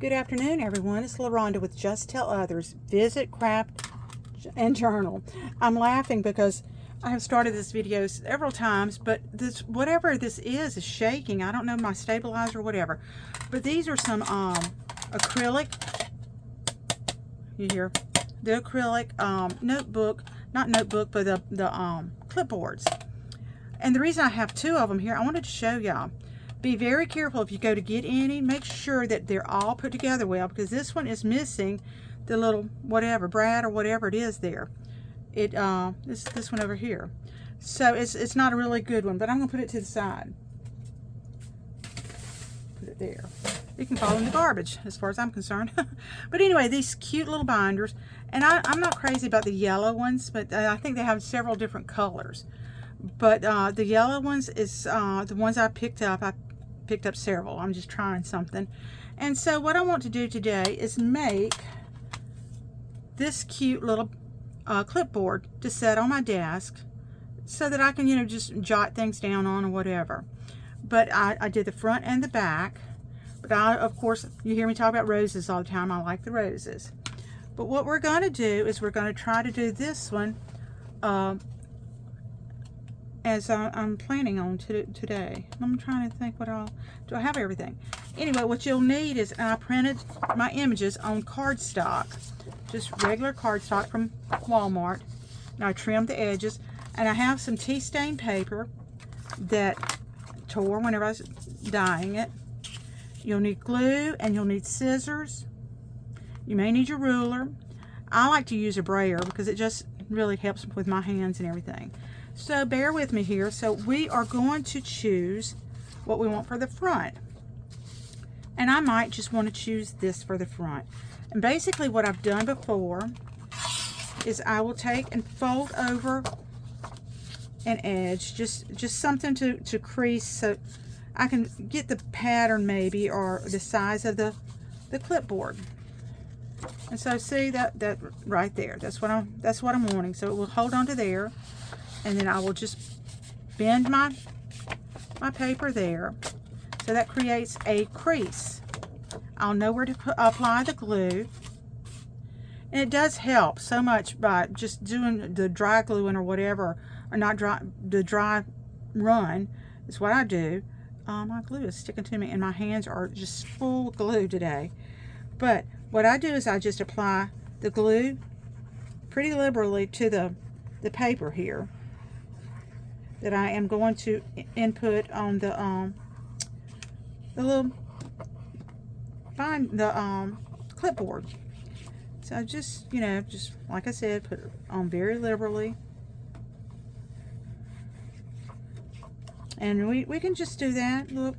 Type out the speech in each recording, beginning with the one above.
Good afternoon, everyone. It's LaRonda with Just Tell Others. Visit, craft, and journal. I'm laughing because I have started this video several times, but this, whatever this is shaking. I don't know, my stabilizer or whatever. But these are some acrylic. You hear the acrylic notebook, not notebook, but the clipboards. And the reason I have two of them here, I wanted to show y'all. Be very careful if you go to get any. Make sure that they're all put together well, because this one is missing the little whatever, Brad or whatever it is there. This one over here. So it's not a really good one, but I'm gonna put it to the side. Put it there. It can fall in the garbage as far as I'm concerned. But anyway, these cute little binders, and I'm not crazy about the yellow ones, but I think they have several different colors. But the yellow ones is the ones I picked up. I picked up several. I'm just trying something. And so what I want to do today is make this cute little clipboard to set on my desk so that I can, you know, just jot things down on or whatever. But I did the front and the back. But of course, you hear me talk about roses all the time. I like the roses. But what we're going to do is we're going to try to do this one as I'm planning on today. I'm trying to think do I have everything? Anyway, what you'll need is, I printed my images on cardstock, just regular cardstock from Walmart. And I trimmed the edges, and I have some tea stain paper that tore whenever I was dyeing it. You'll need glue, and you'll need scissors. You may need your ruler. I like to use a brayer because it just really helps with my hands and everything. So bear with me here. So we are going to choose what we want for the front. And I might just want to choose this for the front. And basically what I've done before is I will take and fold over an edge, just something to crease so I can get the pattern maybe, or the size of the clipboard. And so see that right there, that's what I'm wanting. So it will hold on to there. And then I will just bend my paper there. So that creates a crease. I'll know where to apply the glue. And it does help so much by just doing the dry gluing or whatever, or not dry, the dry run is what I do. My glue is sticking to me and my hands are just full of glue today. But what I do is I just apply the glue pretty liberally to the paper here that I am going to input on the little clipboard. So I just, you know, just like I said, put it on very liberally. And we can just do that. Look,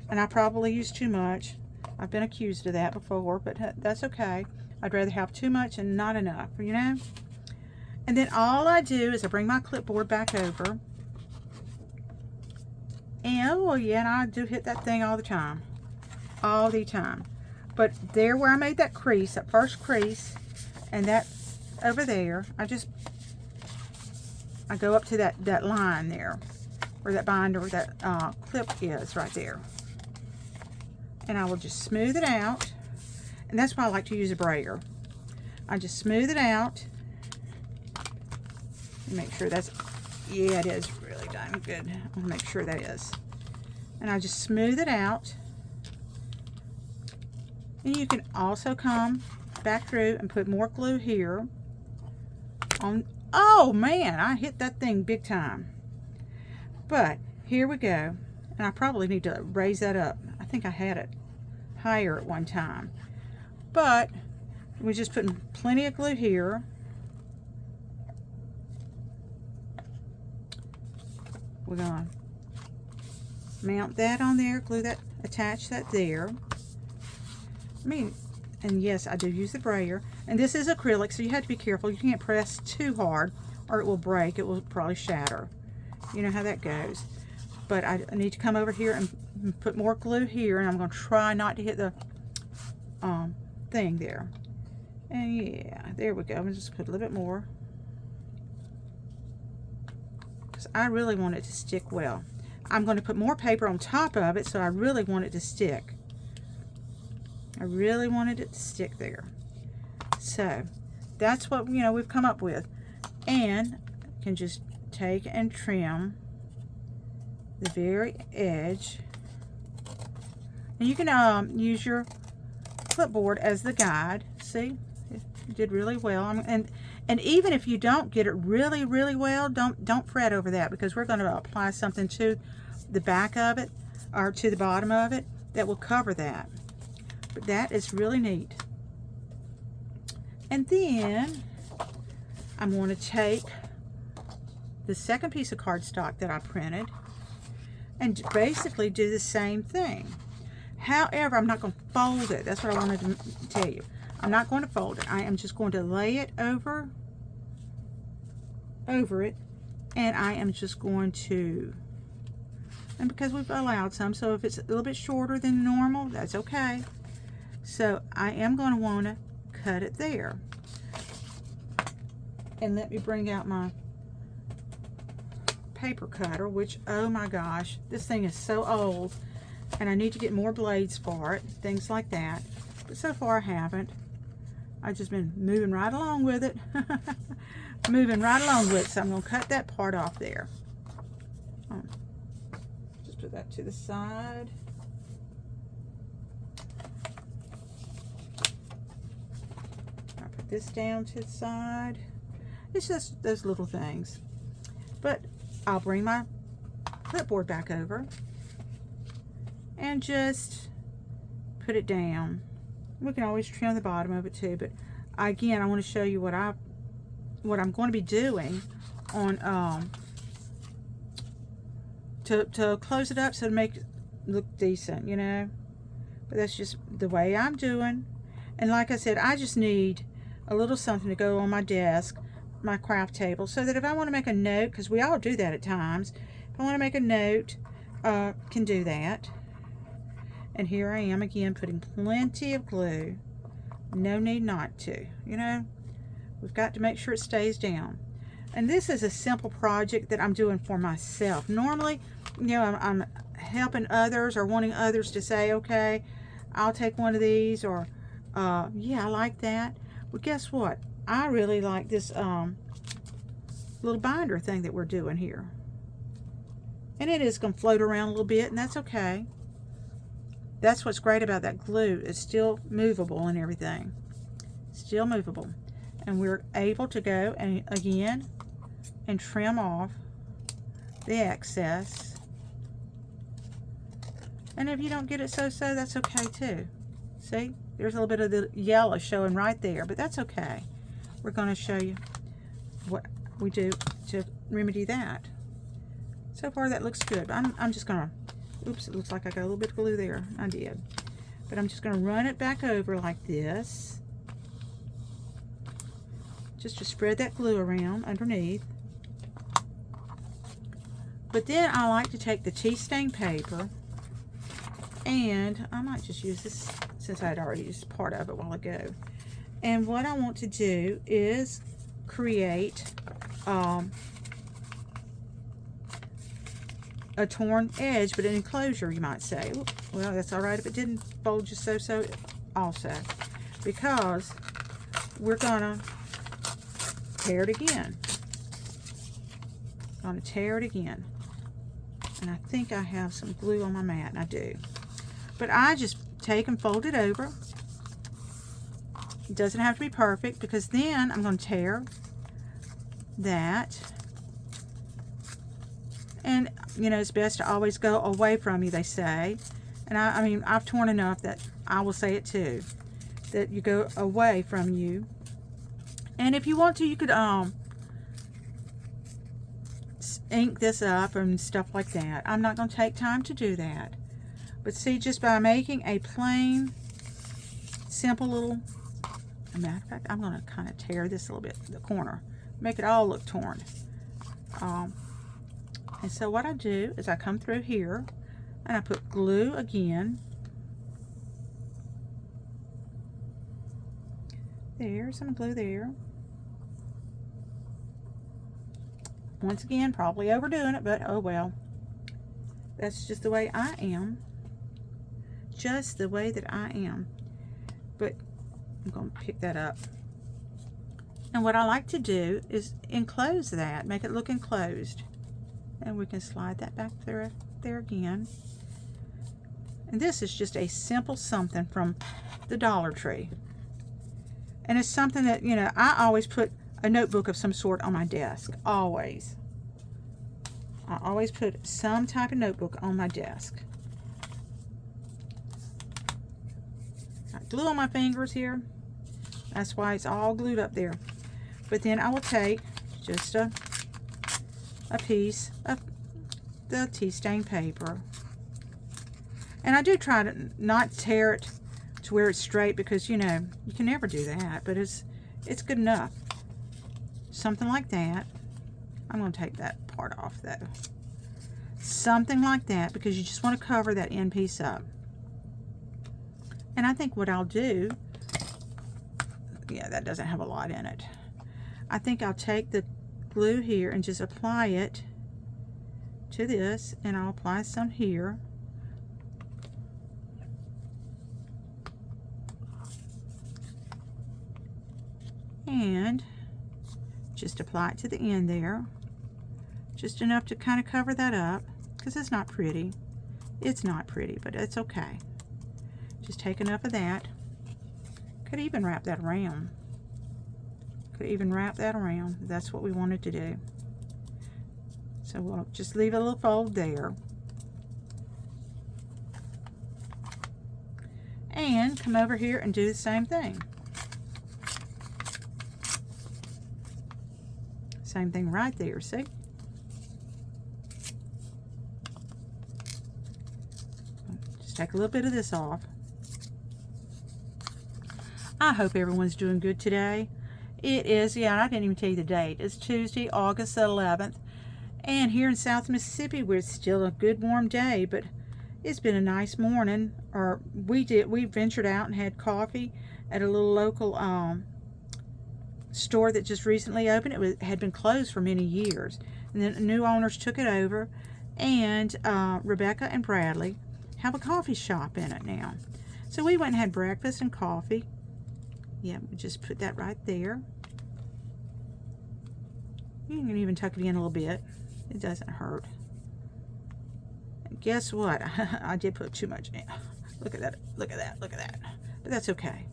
and I probably use too much. I've been accused of that before, but that's okay. I'd rather have too much and not enough, you know? And then all I do is I bring my clipboard back over. And, oh yeah, and I do hit that thing all the time. All the time. But there where I made that crease, that first crease, and that over there, I go up to that line there, where that binder, where that clip is right there. And I will just smooth it out. And that's why I like to use a brayer. I just smooth it out. Make sure that's, yeah, it is really done good. I want to make sure that is. And I just smooth it out. And you can also come back through and put more glue here. Oh man, I hit that thing big time. But here we go. And I probably need to raise that up. I think I had it higher at one time. But we're just putting plenty of glue here. We're going to mount that on there, glue that, attach that there. And yes, I do use the brayer. And this is acrylic, so you have to be careful. You can't press too hard or it will break. It will probably shatter. You know how that goes. But I need to come over here and put more glue here, and I'm going to try not to hit the thing there. And yeah, there we go. I'm just put a little bit more. I really want it to stick well. I'm going to put more paper on top of it, so I really want it to stick. I really wanted it to stick there. So that's what, you know, we've come up with. And I can just take and trim the very edge. And you can use your clipboard as the guide. See, you did really well. And even if you don't get it really, really well, don't fret over that, because we're going to apply something to the back of it, or to the bottom of it, that will cover that. But that is really neat. And then I'm going to take the second piece of cardstock that I printed and basically do the same thing. However, I'm not going to fold it. That's what I wanted to tell you. I'm not going to fold it. I am just going to lay it over it, and I am just going to, and because we've allowed some, so if it's a little bit shorter than normal, that's okay. So I am going to want to cut it there. And let me bring out my paper cutter, which, oh my gosh, this thing is so old, and I need to get more blades for it, things like that. But so far I haven't. I've just been moving right along with it. Moving right along with it. So I'm going to cut that part off there. Just put that to the side. I'll put this down to the side. It's just those little things. But I'll bring my clipboard back over and just put it down. We can always trim the bottom of it too, but again, I want to show you what I'm going to be doing on to close it up so to make it look decent, you know. But that's just the way I'm doing. And like I said, I just need a little something to go on my desk, my craft table, so that if I want to make a note, because we all do that at times, if I want to make a note, can do that. And here I am again putting plenty of glue. No need not to, you know. We've got to make sure it stays down. And this is a simple project that I'm doing for myself. Normally, you know, I'm helping others or wanting others to say, okay, I'll take one of these, or yeah, I like that. But guess what? I really like this little binder thing that we're doing here. And it is going to float around a little bit, and that's okay. That's what's great about that glue. It's still movable and everything. Still movable. And we're able to go and again and trim off the excess. And if you don't get it so, that's okay too. See? There's a little bit of the yellow showing right there, but that's okay. We're going to show you what we do to remedy that. So far that looks good. I'm just going to, oops, it looks like I got a little bit of glue there. I did. But I'm just going to run it back over like this. Just to spread that glue around underneath. But then I like to take the tea stain paper, and I might just use this since I had already used part of it a while ago. And what I want to do is create a torn edge, but an enclosure, you might say. Well, that's all right if it didn't fold just so also, because we're gonna tear it again. Gonna tear it again. And I think I have some glue on my mat, and I do. But I just take and fold it over. It doesn't have to be perfect, because then I'm going to tear that. And, you know, it's best to always go away from you, they say. And I mean, I've torn enough that I will say it too, that you go away from you. And if you want to, you could ink this up and stuff like that. I'm not going to take time to do that. But see, just by making a plain, simple little, as a matter of fact, I'm going to kind of tear this a little bit, the corner, make it all look torn. And so what I do is I come through here and I put glue again. There's some glue there. Once again, probably overdoing it, but oh well. That's just the way I am. Just the way that I am. but I'm going to pick that up. And what I like to do is enclose that, make it look enclosed. And we can slide that back there again. And this is just a simple something from the Dollar Tree. And it's something that, you know, I always put a notebook of some sort on my desk. Always. I always put some type of notebook on my desk. Got glue on my fingers here. That's why it's all glued up there. But then I will take just a piece of the tea stain paper. And I do try to not tear it to where it's straight, because, you know, you can never do that, but it's good enough. Something like that. I'm going to take that part off though. Something like that, because you just want to cover that end piece up. And I think what I'll do, yeah, that doesn't have a lot in it. I think I'll take the glue here and just apply it to this, and I'll apply some here. And just apply it to the end there, just enough to kind of cover that up, because it's not pretty. It's not pretty, but it's okay. Just take enough of that. Could even wrap that around. Could even wrap that around if that's what we wanted to do. So we'll just leave a little fold there. And come over here and do the same thing. Same thing right there, see? Just take a little bit of this off. I hope everyone's doing good today. It is, yeah, I didn't even tell you the date. It's Tuesday, August the 11th. And here in South Mississippi, we're still a good warm day, but it's been a nice morning. Or we ventured out and had coffee at a little local store that just recently opened. It had been closed for many years, and then new owners took it over, and Rebecca and Bradley have a coffee shop in it now. So we went and had breakfast and coffee. Yeah, we just put that right there. You can even tuck it in a little bit. It doesn't hurt. And guess what? I did put too much in. Look at that, look at that, look at that. But that's okay.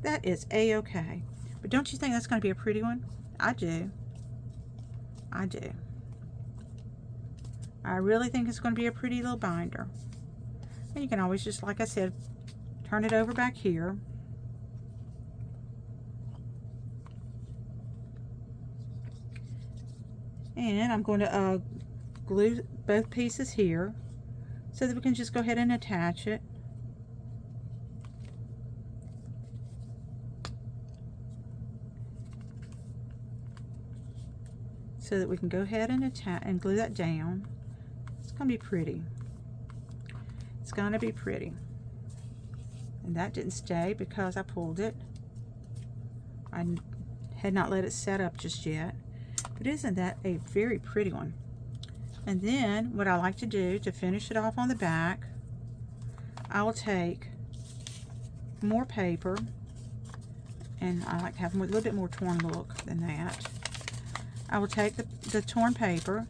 That is a-okay. But don't you think that's going to be a pretty one? I do. I do. I really think it's going to be a pretty little binder. And you can always just, like I said, turn it over back here. And I'm going to glue both pieces here so that we can just go ahead and attach it. So that we can go ahead and attach and glue that down. It's going to be pretty. It's going to be pretty. And that didn't stay because I pulled it. I had not let it set up just yet. But isn't that a very pretty one? And then what I like to do to finish it off on the back, I will take more paper, and I like to have a little bit more torn look than that. I will take the torn paper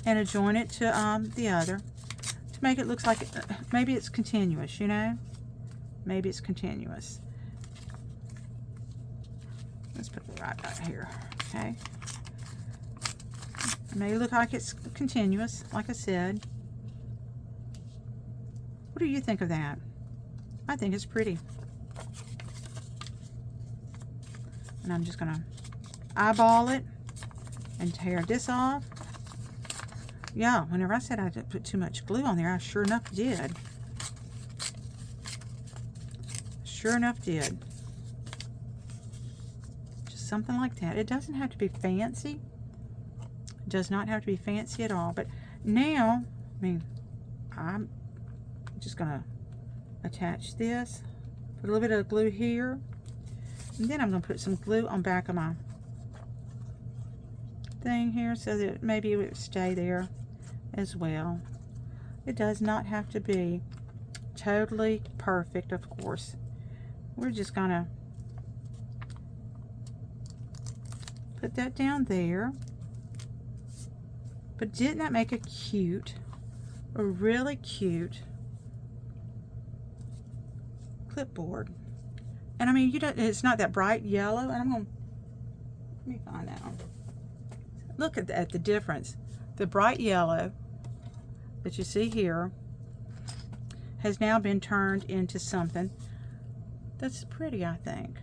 and adjoin it to the other to make it look like maybe it's continuous, you know? Maybe it's continuous. Let's put it right back here, okay? It may look like it's continuous, like I said. What do you think of that? I think it's pretty. And I'm just gonna eyeball it and tear this off. Yeah, whenever I said I didn't put too much glue on there, I sure enough did. Sure enough did. Just something like that. It doesn't have to be fancy. It does not have to be fancy at all. But now, I mean, I'm just gonna attach this. Put a little bit of glue here. And then I'm gonna put some glue on back of my thing here so that maybe it would stay there as well. It does not have to be totally perfect, of course. We're just gonna put that down there. But didn't that make a really cute clipboard? And I mean, it's not that bright yellow. And let me find out. Look at the difference. The bright yellow that you see here has now been turned into something that's pretty, I think.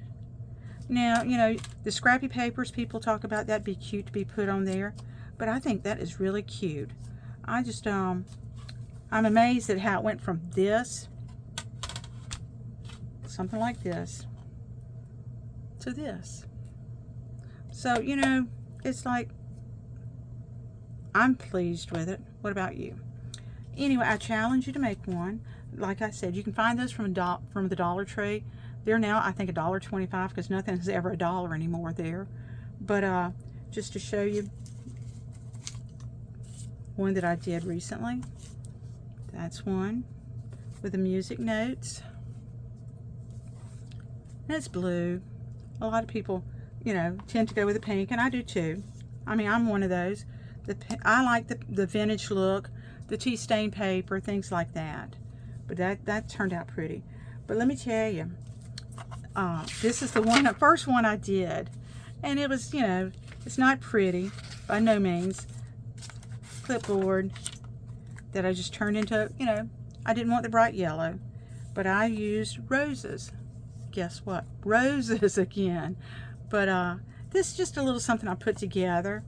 Now, you know, the scrappy papers, people talk about that'd be cute to be put on there, but I think that is really cute. I just, I'm amazed at how it went from this, something like this, to this. So, you know, it's like, I'm pleased with it. What about you? Anyway, I challenge you to make one. Like I said, you can find those from the Dollar Tree. They're now, I think, $1.25 because nothing is ever $1 anymore there. But just to show you one that I did recently. That's one with the music notes. And it's blue. A lot of people, you know, tend to go with the pink, and I do too. I mean, I'm one of those. I like the vintage look, the tea stain paper, things like that. But that turned out pretty. But let me tell you, this is the first one I did, and it was, you know, it's not pretty by no means. Clipboard that I just turned into, you know, I didn't want the bright yellow, but I used roses. Guess what? Roses again. But this is just a little something I put together,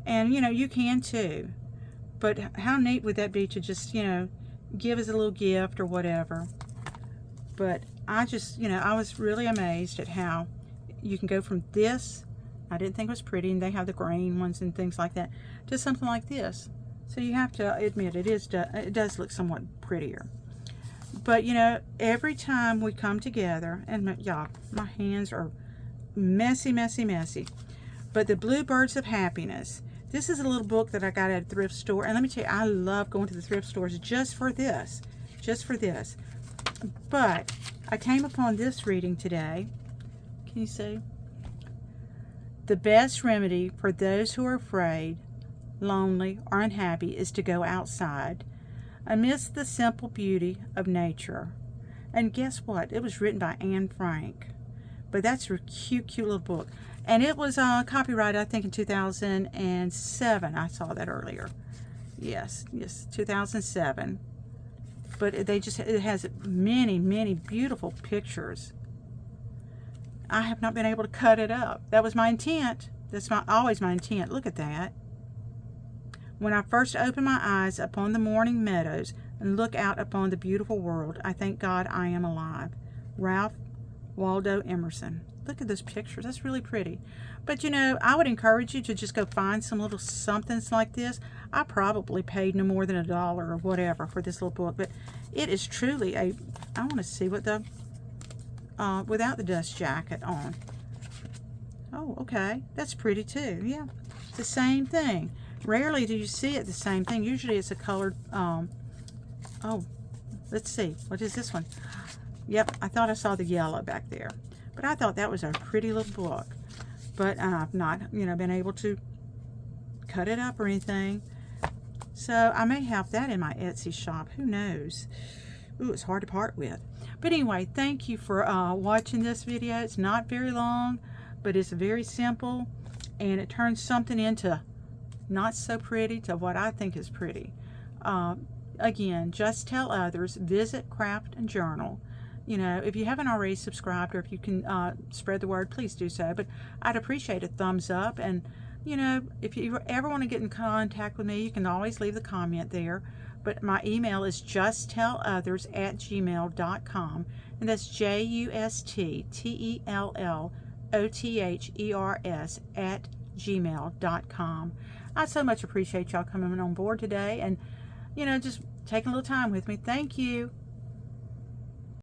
and you know, you can too. But how neat would that be to just, you know, give as a little gift or whatever. But I just, you know, I was really amazed at how you can go from this, I didn't think it was pretty, and they have the green ones and things like that, to something like this. So you have to admit it does look somewhat prettier. But you know, every time we come together, and y'all, my hands are messy, messy, messy. But the Bluebirds of Happiness. This is a little book that I got at a thrift store, and let me tell you, I love going to the thrift stores just for this, But I came upon this reading today. Can you see? The best remedy for those who are afraid, lonely, or unhappy is to go outside, amidst the simple beauty of nature. And guess what? It was written by Anne Frank. But that's a cute, cute little book. And it was copyrighted, I think, in 2007. I saw that earlier. Yes, 2007. But it has many, many beautiful pictures. I have not been able to cut it up. That was my intent. That's always my intent. Look at that. When I first open my eyes upon the morning meadows and look out upon the beautiful world, I thank God I am alive. Ralph Waldo Emerson. Look at those pictures. That's really pretty. But you know, I would encourage you to just go find some little somethings like this. I probably paid no more than $1 or whatever for this little book, but it is truly I want to see what the without the dust jacket on. Oh, okay. That's pretty too. Yeah. It's the same thing. Rarely do you see it the same thing. Usually it's a colored oh, let's see. What is this one? Yep, I thought I saw the yellow back there. But I thought that was a pretty little book. But I've not, you know, been able to cut it up or anything. So I may have that in my Etsy shop. Who knows? Ooh, it's hard to part with. But anyway, thank you for watching this video. It's not very long, but it's very simple. And it turns something into not so pretty to what I think is pretty. Again, just tell others. Visit Craft and Journal. You know, if you haven't already subscribed, or if you can spread the word, please do so. But I'd appreciate a thumbs up. And, you know, if you ever want to get in contact with me, you can always leave the comment there. But my email is justtellothers@gmail.com. And that's JUSTTELLOTHERS@gmail.com. I so much appreciate y'all coming on board today and, you know, just taking a little time with me. Thank you.